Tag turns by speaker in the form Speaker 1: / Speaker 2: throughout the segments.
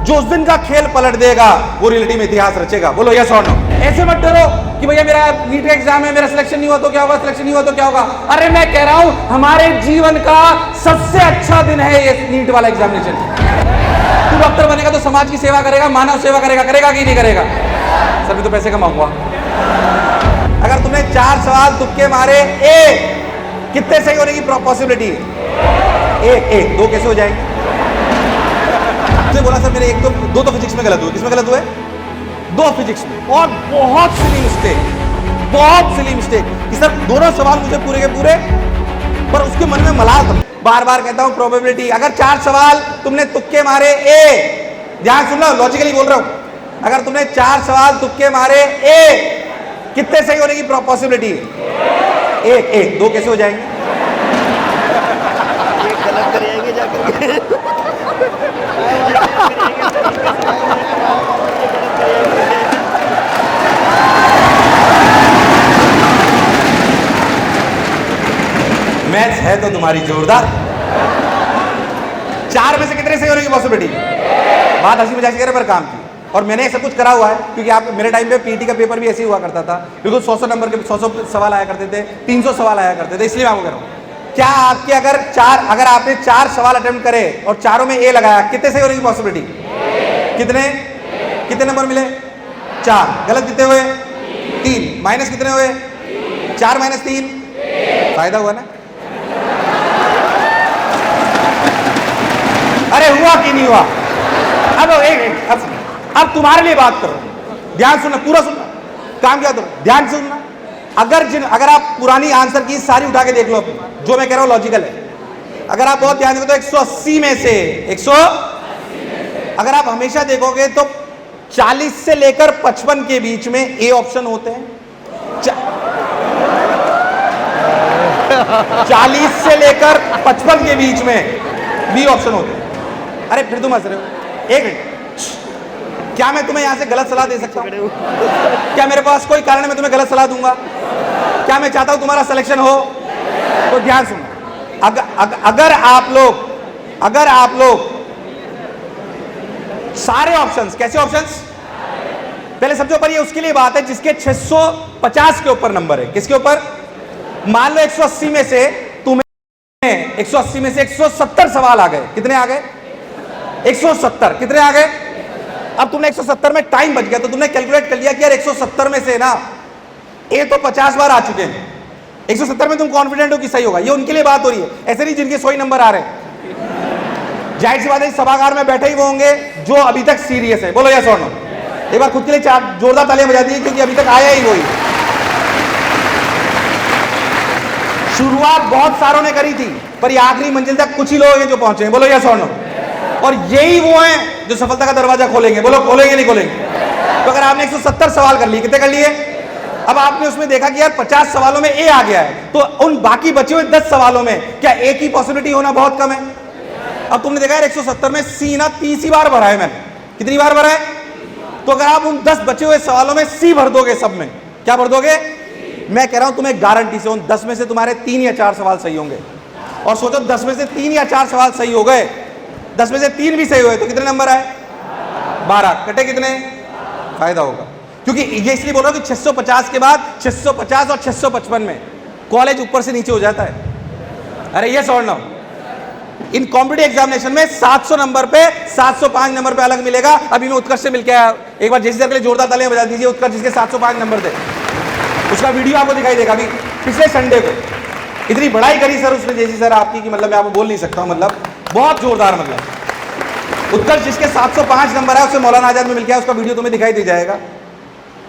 Speaker 1: जो उस दिन का खेल पलट देगा वो रियलिटी में इतिहास रचेगा। बोलो यस और नो। ऐसे मत डरो कि भैया मेरा नीट का एग्जाम है, मेरा सिलेक्शन नहीं हुआ तो क्या होगा, सिलेक्शन नहीं हुआ तो क्या होगा। अरे मैं कह रहा हूं हमारे जीवन का सबसे अच्छा दिन है ये नीट वाला एग्जामिनेशन। तू डॉक्टर बनेगा तो समाज की सेवा करेगा, मानव सेवा करेगा, करेगा कि नहीं करेगा? सभी तो पैसे कमाऊंगा। अगर तुमने 4 सवाल तुक्के मारे, कितने सही होने की पॉसिबिलिटी है? एक। 2 कैसे हो जाएंगे? बोला सर मेरे 2 तो फिजिक्स में गलत हुए। किसमें गलत हुए? 2 फिजिक्स में। और बहुत सिली मिस्टेक कि सर दोनों सवाल मुझे पूरे के पूरे, पर उसके मन में मलाल था। बार बार कहता हूं प्रोबेबिलिटी। अगर 4 सवाल तुमने तुक्के मारे, ध्यान सुन लो, लॉजिकली बोल रहा हूं। अगर तुमने 4 सवाल तुक्के मारे, कितने सही होने की पॉसिबिलिटी है? एक। 2 कैसे हो जाएंगे?
Speaker 2: गलत करेंगे जाकर
Speaker 1: मैथ्स है तो तुम्हारी जोरदार। 4 में से कितने सही होने की पॉसिबिलिटी? बात हंसी मजाक करे पर काम की। और मैंने सब कुछ करा हुआ है क्योंकि आप मेरे टाइम पे पीटी का पेपर भी ऐसे ही हुआ करता था। बिल्कुल 100 नंबर के 100 सवाल आया करते थे, 300 सवाल आया करते थे। इसलिए मैं आपको कह रहा हूं, क्या आपके अगर आपने 4 सवाल अटेम्प्ट करे और चारों में ए लगाया, कितने सही होने की पॉसिबिलिटी? कितने नंबर मिले? 4। गलत कितने हुए? 3। माइनस कितने हुए? 4 - 3 फायदा हुआ ना? अरे हुआ कि नहीं हुआ? अब तुम्हारे लिए बात करो, ध्यान सुनना, पूरा सुनना, काम क्या तो ध्यान से सुनना। अगर आप पुरानी आंसर की सारी उठा के देख लो, जो मैं कह रहा हूं लॉजिकल है। अगर आप बहुत ध्यान देखो तो 180 में से अगर आप हमेशा देखोगे तो 40 से लेकर 55 के बीच में ए ऑप्शन होते हैं। 40 से लेकर 55 के बीच में बी ऑप्शन होते हैं। अरे फिर तुम हंस रहे हो। एक मिनट, क्या मैं तुम्हें यहां से गलत सलाह दे सकता हूं? क्या मेरे पास कोई कारण है मैं तुम्हें गलत सलाह दूंगा? क्या मैं चाहता हूं तुम्हारा सिलेक्शन हो? तो ध्यान सुनो, अगर आप लोग सारे ऑप्शंस, कैसे ऑप्शंस? पहले सबसे ऊपर ये उसके लिए बात है जिसके 650 के ऊपर नंबर है। किसके ऊपर? मान लो 180 में से तुम्हें 170 सवाल आ गए। कितने आ गए? 170। कितने आ गए? अब तुमने 170 में टाइम बच गया तो तुमने कैलकुलेट कर लिया कि यार 170 में से ना ए तो 50 बार आ चुके हैं, 170 में तुम कॉन्फिडेंट हो कि सही होगा। ये उनके लिए बात हो रही है, ऐसे नहीं जिनके 100 नंबर आ रहे हैं। जाहिर सी बात है सभागार में बैठे ही वो होंगे जो अभी तक सीरियस है। बोलो यस और नो। एक बार खुद के लिए 4 जोरदार तालियां बजा दीजिए क्योंकि अभी तक आया ही वही। शुरुआत बहुत सारों ने करी थी पर ये आखिरी मंजिल तक कुछ ही लोग हैं जो पहुंचे हैं। बोलो यस और नो। और यही वो हैं जो सफलता का दरवाजा खोलेंगे। बोलो खोलेंगे नहीं खोलेंगे? तो अगर आपने 170 सवाल कर लिए, कितने कर लिए? अब आपने उसमें देखा कि यार 50 सवालों में ए आ गया है, तो उन बाकी बचे हुए 10 सवालों में क्या ए की पॉसिबिलिटी होना बहुत कम है? अब तुमने देखा यार 170 में सी ना 30 बार भरा है मैंने। कितनी बार भरा है? तो अगर आप उन 10 बचे हुए सवालों में सी भर दोगे, सब में क्या भर दोगे? मैं कह रहा हूं तुम्हें गारंटी से उन 10 में से तुम्हारे 3 या 4 सवाल सही होंगे। और सोचो 10 में से 3 या 4 सवाल सही हो गए, 10 में से 3 भी सही हुए तो कितने नंबर आए? 12। कटे कितने? फायदा होगा। क्योंकि ये इसलिए बोल रहा हूं कि 650 के बाद 650 और 655 में कॉलेज ऊपर से नीचे हो जाता है। अरे ये सॉल्व ना इन कॉम्पिटिटिव एग्जामिनेशन में 700 नंबर पे 705 नंबर पे अलग मिलेगा। अभी मैं उत्कर्ष से मिलकर आया, एक बार जैसे सर के लिए जोरदार तालियां बजा दीजिए। उत्कर्ष जिसके 705 नंबर थे, उसका वीडियो आपको दिखाई देगा। अभी पिछले संडे को इतनी बड़ाई करी सर उसने जैसी सर आपकी कि मतलब मैं आपको बोल नहीं सकता हूं, मतलब बहुत जोरदार। मतलब उत्कर्ष जिसके 705 नंबर है उससे मौलाना आजाद में मिल गया, उसका वीडियो तुम्हें दिखाई दे जाएगा।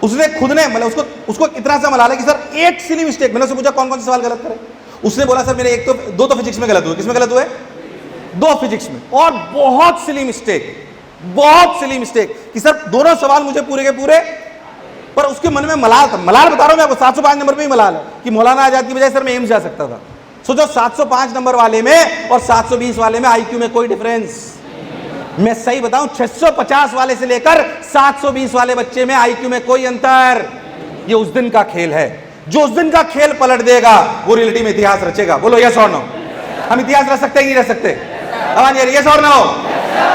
Speaker 1: उसने खुद ने मतलब उसको इतना सा मलाल है कि सर एक सिली मिस्टेक, मैंने उससे पूछा कौन कौन से सवाल गलत करे, उसने बोला सर मेरे 2 तो फिजिक्स में गलत हुए। किसमें गलत हुए? 2 फिजिक्स में। और बहुत सिली मिस्टेक कि सर दोनों सवाल मुझे पूरे के पूरे, पर उसके मन में मलाल था। मलाल बता रहा हूं मैं आपको, 705 नंबर पे ही मलाल है कि मौलाना आजाद की बजाय सर मैं एम्स जा सकता था। सोचो 705 नंबर वाले में और 720 वाले में आईक्यू में कोई डिफरेंस। मैं सही बताऊं 650 वाले से लेकर 720 वाले बच्चे में आईक्यू में कोई अंतर। ये उस दिन का खेल है, जो उस दिन का खेल पलट देगा वो रियलिटी में इतिहास रचेगा। बोलो यस और नो। हम इतिहास रच सकते हैं कि नहीं रच सकते? अब यस और नो।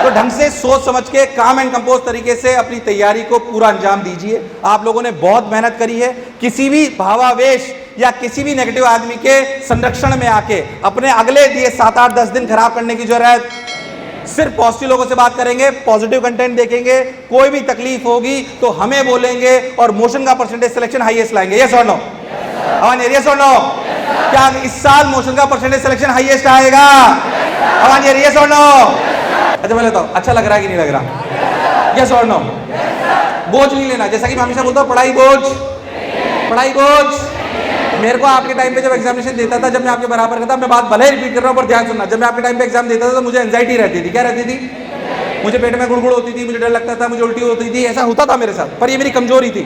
Speaker 1: तो ढंग से सोच समझ के काम एंड कंपोज तरीके से अपनी तैयारी को पूरा अंजाम दीजिए। आप लोगों ने बहुत मेहनत करी है। किसी भी भावावेश या किसी भी नेगेटिव आदमी के संरक्षण में आके अपने अगले दिए 7, 8, 10 दिन खराब करने की जरूरत। सिर्फ पॉजिटिव लोगों से बात करेंगे, पॉजिटिव कंटेंट देखेंगे, कोई भी तकलीफ होगी तो हमें बोलेंगे और मोशन का परसेंटेज सिलेक्शन हाईएस्ट लाएंगे। यस और नो? यस और नो? क्या इस साल मोशन का परसेंटेज सिलेक्शन हाईएस्ट आएगा? यस और नो? अच्छा मैं लेता हूं, अच्छा लग रहा है कि नहीं लग रहा? यस और नो? बोझ नहीं लेना, जैसा कि मैं हमेशा बोलता हूं, पढ़ाई बोझ, पढ़ाई बोझ। मेरे को आपके टाइम पे जब एग्जामिनेशन देता था, जब मैं आपके बराबर का था, मैं बात भले ही रिपीट कर रहा हूं पर ध्यान सुनना, जब मैं आपके टाइम पे एग्जाम देता था तो मुझे एंजाइटी रहती थी। क्या रहती थी? मुझे पेट में गुड़गुड़ होती थी, मुझे डर लगता था, मुझे उल्टी होती थी, ऐसा होता था मेरे साथ। पर ये मेरी कमजोरी थी,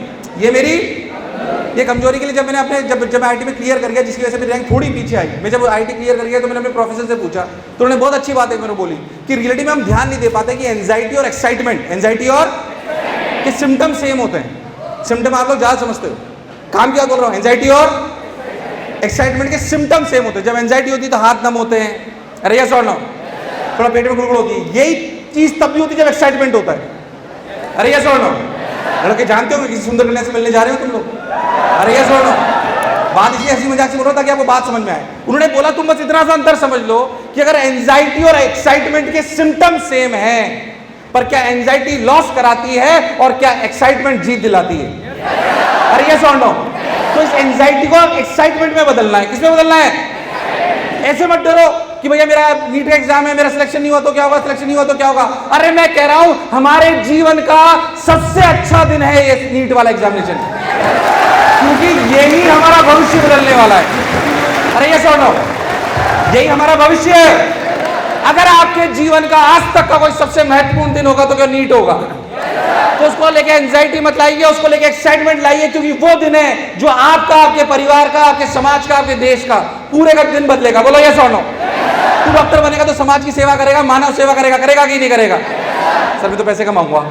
Speaker 1: ये कमजोरी के लिए जब मैंने अपने जब आईटी में क्लियर कर गया, जिसकी वजह से मेरी रैंक थोड़ी पीछे आई, मैं जब आईटी क्लियर कर गया तो मैंने अपने प्रोफेसर से पूछा तो उन्होंने बहुत अच्छी बात है मैंने बोली कि रियलिटी में हम ध्यान नहीं दे पाते कि एंजाइटी और एक्साइटमेंट, एंजाइटी और के सिम्टम सेम होते हैं। सिम्टम आप लोग ज्यादा समझते हो, काम क्या बोल रहा हूँ, एंजाइटी और एक्साइटमेंट के सिम्टम सेम होते हैं। जब एंजाइटी होती है तो हाथ नम होते हैं, अरे यस और नो? थोड़ा पेट में गुड़गुड़ होती है। यही चीज तब भी होती है जब एक्साइटमेंट होता है। अरे यस और नो? लड़के जानते हो किसी सुंदर कन्या से मिलने जा रहे हो तुम लोग? अरे यस और नो? बात इसलिए हंसी मजाक से बोल रहा था कि आपको बात समझ में आए। उन्होंने बोला तुम बस इतना सा अंतर समझ लो कि अगर एंजाइटी और एक्साइटमेंट के सिम्टम सेम हैं, पर क्या एंजाइटी लॉस कराती है और क्या एक्साइटमेंट जीत दिलाती है? अरे यस और नो? तो इस एंजाइटी को एक्साइटमेंट में बदलना है। किसमें बदलना है? ऐसे मत डरो कि भैया मेरा नीट का एग्जाम है, मेरा सिलेक्शन नहीं हुआ तो क्या होगा, सिलेक्शन नहीं हुआ तो क्या होगा। अरे मैं कह रहा हूं हमारे जीवन का सबसे अच्छा दिन है ये नीट वाला एग्जामिनेशन, क्योंकि यही हमारा भविष्य बदलने वाला है। अरे ये सुनो, यही हमारा भविष्य है। अगर आपके जीवन का आज तक का कोई सबसे महत्वपूर्ण दिन होगा तो क्या नीट होगा? तो उसको लेके एंजाइटी मत लाइए, उसको लेके एक्साइटमेंट लाइए, क्योंकि वो दिन है जो आपका, आपके परिवार का, आपके समाज का, आपके देश का पूरे का दिन बदलेगा। बोलो यस और नो? तू डॉक्टर बनेगा तो समाज की सेवा करेगा, मानव सेवा करेगा, करेगा कि नहीं करेगा? सर मैं तो पैसे कमाऊंगा,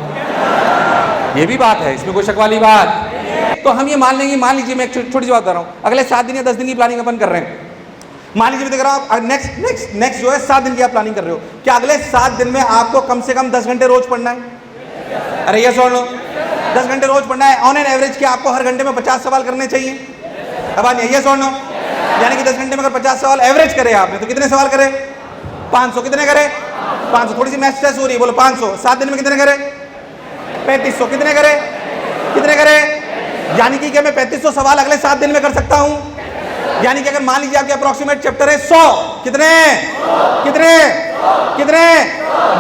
Speaker 1: ये भी बात है, इसमें कोई शक वाली बात। तो हम ये मान लेंगे, मान लीजिए मैं एक छोटी सी बात बता रहा हूँ, अगले 7 दिन या 10 दिन की प्लानिंग अपन कर रहे हैं। मान लीजिए मैं देख रहा हूँ नेक्स्ट जो है 7 दिन की आप प्लानिंग कर रहे हो, क्या अगले 7 दिन में आपको कम से कम 10 घंटे रोज पढ़ना है? अरे ये सुन लो, 10 घंटे रोज पढ़ना है। ऑन एन एवरेज क्या आपको हर घंटे में 50 सवाल करने चाहिए? अब ये सुन लो, यानी कि 10 घंटे में अगर 50 सवाल एवरेज करे आपने तो कितने सवाल करे? 500। कितने करे? 500। थोड़ी सी मैथ टेस्ट हो रही है, बोलो 500। 7 दिन में कितने करे? 3500। कितने करे? कितने करे? यानी कि क्या मैं 3500 सवाल अगले 7 दिन में कर सकता हूं? यानी कि अगर मान लीजिए आपके अप्रोक्सीमेट चैप्टर है 100, कितने कितने कितने,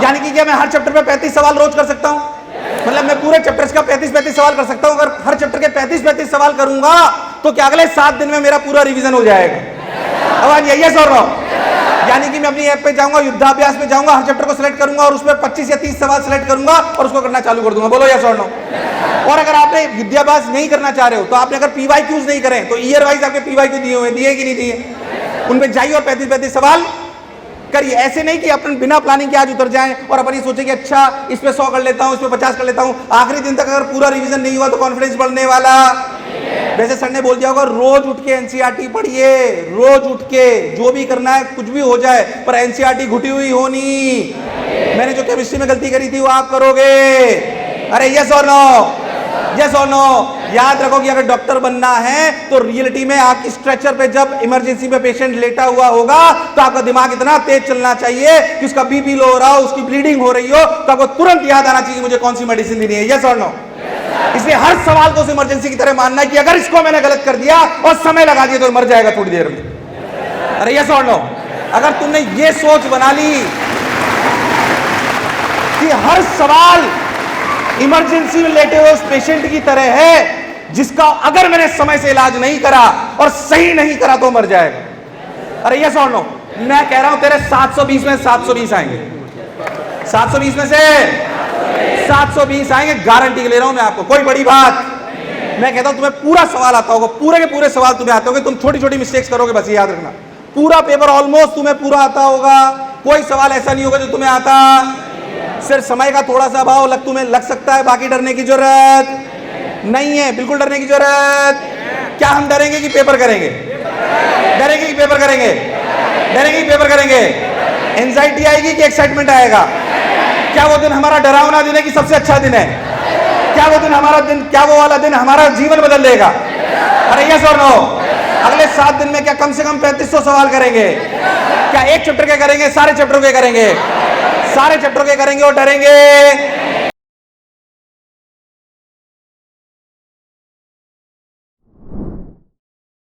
Speaker 1: यानी कि क्या मैं हर चैप्टर पे 35 सवाल रोज कर सकता हूं? मतलब मैं पूरे चैप्टर्स का 35 सवाल कर सकता हूं। अगर हर चैप्टर के 35 सवाल करूंगा तो क्या अगले 7 दिन में मेरा पूरा रिवीजन हो जाएगा? अब यही सोच रहा हूं, यानी कि मैं अपनी ऐप पे जाऊंगा, युद्धाभ्यास में जाऊंगा, हर चैप्टर को सिलेक्ट करूंगा और उसमें 25 या 30 सवाल सिलेक्ट करूंगा और उसको करना चालू कर दूंगा। बोलो यस और नो? और अगर आपने युद्धाभ्यास नहीं करना चाह रहे हो तो आपने अगर PYQs नहीं करें तो ईयर वाइज आपके PYQ दिए हुए, दिए कि नहीं दिए? उनमें जाइए और 35 सवाल करिए। ऐसे नहीं कि अपन बिना प्लानिंग के आज उतर जाएं और अपन ये सोचे कि अच्छा इस पे 100 कर लेता हूं, इस पे 50 कर लेता हूं। आखिरी दिन तक अगर पूरा रिवीजन नहीं हुआ तो कॉन्फिडेंस बढ़ने वाला। वैसे सर ने बोल दिया होगा रोज उठ के एनसीईआरटी पढ़िए, रोज उठ के जो भी करना है कुछ भी हो जाए पर एनसीईआरटी घुटी हुई होनी। मैंने जो केमिस्ट्री में गलती करी थी वो आप करोगे। अरे यस और नो? यस और नो? याद रखो कि अगर डॉक्टर बनना है तो रियलिटी में आपकी स्ट्रेचर पे जब इमरजेंसी में पेशेंट लेटा हुआ होगा तो आपका दिमाग इतना तेज चलना चाहिए कि उसका बीपी लो हो रहा हो, उसकी ब्लीडिंग हो रही हो तो आपको तुरंत याद आना चाहिए मुझे कौन सी मेडिसिन लेनी है। यस और नो? इसलिए हर सवाल को उस इमरजेंसी की तरह मानना है कि अगर इसको मैंने गलत कर दिया और समय लगा दिया तो मर जाएगा थोड़ी देर में। अरे यस और नो? अगर तुमने ये सोच बना ली कि हर सवाल इमरजेंसी में लेटे हुए उस पेशेंट की तरह है जिसका अगर मैंने समय से इलाज नहीं करा और सही नहीं करा तो मर जाएगा। अरे यस और नो? मैं कह रहा हूं तेरे 720 में 720 आएंगे, 720 में से 720 आएंगे, गारंटी ले रहा हूं मैं आपको। कोई बड़ी बात मैं कहता हूं, तुम्हें पूरा सवाल आता होगा, पूरे के पूरे सवाल तुम्हें आते होंगे, तुम छोटी छोटी मिस्टेक्स करोगे, बस याद रखना। पूरा पेपर ऑलमोस्ट तुम्हें पूरा आता होगा, कोई सवाल ऐसा नहीं होगा जो तुम्हें आता। सिर्फ समय का थोड़ा सा अभाव तुम्हें लग सकता है, बाकी डरने की जरूरत नहीं है, बिल्कुल डरने की जरूरत। क्या हम डरेंगे कि पेपर करेंगे? डरेंगे कि पेपर करेंगे? डरेंगे कि पेपर करेंगे? एंजाइटी आएगी कि एक्साइटमेंट आएगा? क्या वो दिन हमारा डरावना दिन है कि सबसे अच्छा दिन है? क्या वो दिन हमारा दिन, क्या वो वाला दिन हमारा जीवन बदल देगा? अरे यस और नो? अगले 7 दिन में क्या कम से कम 3500 सवाल करेंगे? क्या एक चैप्टर के करेंगे, सारे चैप्टर के करेंगे? सारे चैप्टर के करेंगे और डरेंगे